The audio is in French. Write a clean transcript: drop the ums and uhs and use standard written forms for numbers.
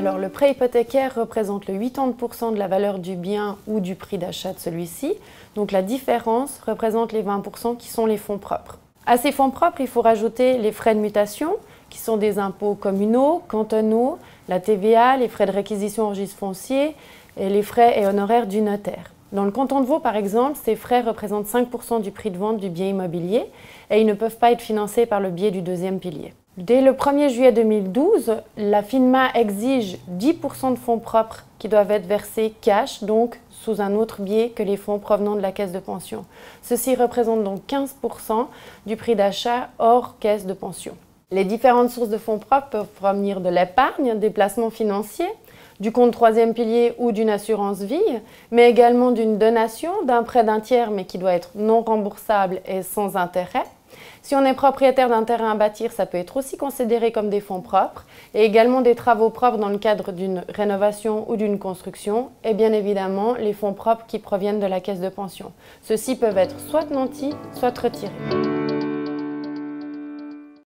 Alors, le prêt hypothécaire représente le 80% de la valeur du bien ou du prix d'achat de celui-ci. Donc, la différence représente les 20% qui sont les fonds propres. À ces fonds propres, il faut rajouter les frais de mutation, qui sont des impôts communaux, cantonaux, la TVA, les frais de réquisition au registre foncier et les frais et honoraires du notaire. Dans le canton de Vaud, par exemple, ces frais représentent 5% du prix de vente du bien immobilier et ils ne peuvent pas être financés par le biais du deuxième pilier. Dès le 1er juillet 2012, la FINMA exige 10% de fonds propres qui doivent être versés cash, donc sous un autre biais que les fonds provenant de la caisse de pension. Ceci représente donc 15% du prix d'achat hors caisse de pension. Les différentes sources de fonds propres peuvent provenir de l'épargne, des placements financiers, du compte troisième pilier ou d'une assurance vie, mais également d'une donation, d'un prêt d'un tiers mais qui doit être non remboursable et sans intérêt. Si on est propriétaire d'un terrain à bâtir, ça peut être aussi considéré comme des fonds propres et également des travaux propres dans le cadre d'une rénovation ou d'une construction et bien évidemment les fonds propres qui proviennent de la caisse de pension. Ceux-ci peuvent être soit nantis, soit retirés.